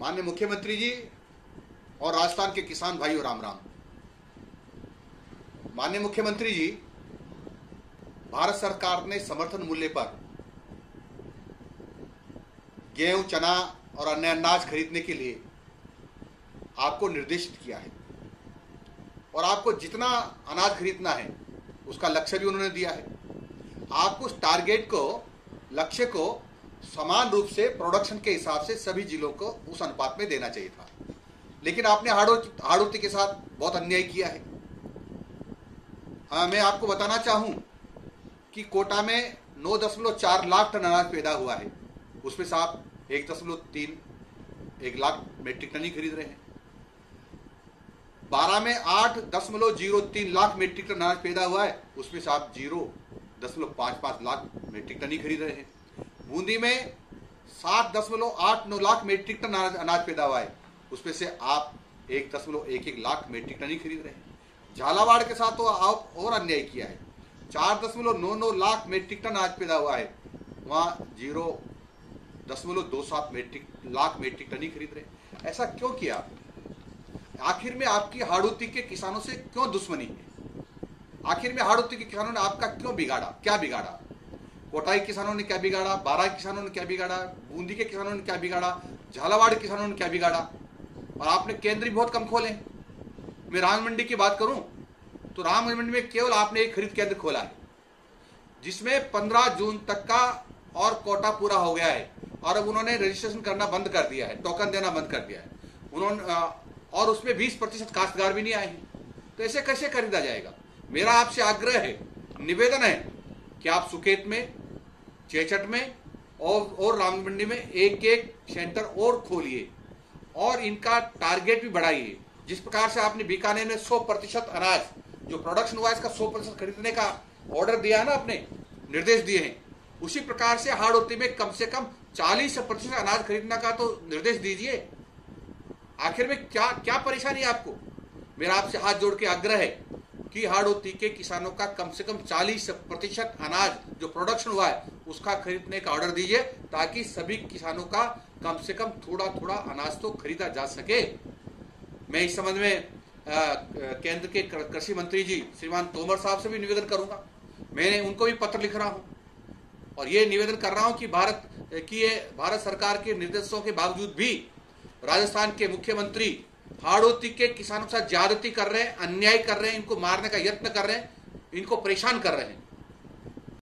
माननीय मुख्यमंत्री जी और राजस्थान के किसान भाइयों, राम राम। माननीय मुख्यमंत्री जी, भारत सरकार ने समर्थन मूल्य पर गेहूं, चना और अन्य अनाज खरीदने के लिए आपको निर्देशित किया है और आपको जितना अनाज खरीदना है उसका लक्ष्य भी उन्होंने दिया है। आपको उस टारगेट को, लक्ष्य को समान रूप से प्रोडक्शन के हिसाब से सभी जिलों को उस अनुपात में देना चाहिए था, लेकिन आपने हाड़ौती के साथ बहुत अन्याय किया है। मैं आपको बताना चाहूं कि कोटा में 9.4 लाख टन अनाज पैदा हुआ है, उसमें से आप 1 लाख मेट्रिक टन ही खरीद रहे हैं। 12 में 8.03 लाख मेट्रिक टन अनाज पैदा हुआ है, उसमें से आप 0.55 लाख मेट्रिक टन ही खरीद रहे हैं। बूंदी में 7.89 लाख मेट्रिक टन अनाज पैदा हुआ है, उसमें से आप 1.11 लाख मेट्रिक टन ही खरीद रहे हैं। झालावाड़ के साथ तो आप और अन्याय किया है, 4.99 लाख मेट्रिक टन अनाज पैदा हुआ है, वहां 0.27 लाख मेट्रिक टन ही खरीद रहे हैं। ऐसा क्यों किया? आखिर में आपकी हाड़ौती के किसानों से क्यों दुश्मनी है? आखिर में हाड़ौती के किसानों ने आपका क्यों बिगाड़ा? क्या बिगाड़ा? कोटाई किसानों ने क्या बिगाड़ा? बारां किसानों ने क्या बिगाड़ा? बूंदी के किसानों ने क्या बिगाड़ा? झालावाड़ किसानों ने क्या बिगाड़ा? और आपने केंद्र भी बहुत कम खोले। मैं राम मंडी की बात करूं तो राम मंडी में केवल आपने एक खरीद केंद्र खोला है, जिसमें 15 जून तक का और कोटा पूरा हो गया है, और अब उन्होंने रजिस्ट्रेशन करना बंद कर दिया है, टोकन देना बंद कर दिया है उन्होंने, और उसमें 20% काश्तकार भी नहीं आए हैं। तो ऐसे कैसे खरीदा जाएगा? मेरा आपसे आग्रह है, निवेदन है कि आप सुकेत में, चेचट में और राम मंडी में एक सेंटर और खोलिए और इनका टारगेट भी बढ़ाइए। जिस प्रकार से आपने बीकानेर में 100% अनाज जो प्रोडक्शन हुआ है इसका 100% खरीदने का ऑर्डर दिया है ना, आपने निर्देश दिए हैं, उसी प्रकार से हाड़ौती में कम से कम 40% अनाज खरीदने का तो निर्देश दीजिए। आखिर में क्या परेशानी है आपको? मेरा आपसे हाथ जोड़ के आग्रह है कि हाड़ौती के किसानों का कम से कम 40% अनाज जो प्रोडक्शन हुआ है उसका खरीदने का ऑर्डर दीजिए, ताकि सभी किसानों का कम से कम थोड़ा अनाज तो खरीदा जा सके। मैं इस संबंध में केंद्र के कृषि मंत्री जी श्रीमान तोमर साहब से भी निवेदन करूंगा। मैंने उनको भी पत्र लिख रहा हूं और ये निवेदन कर रहा हूं कि भारत सरकार के निर्देशों के बावजूद भी राजस्थान के मुख्यमंत्री हाड़ौती के किसानों के साथ ज्यादती कर रहे हैं, अन्याय कर रहे हैं, इनको मारने का यत्न कर रहे हैं, इनको परेशान कर रहे हैं।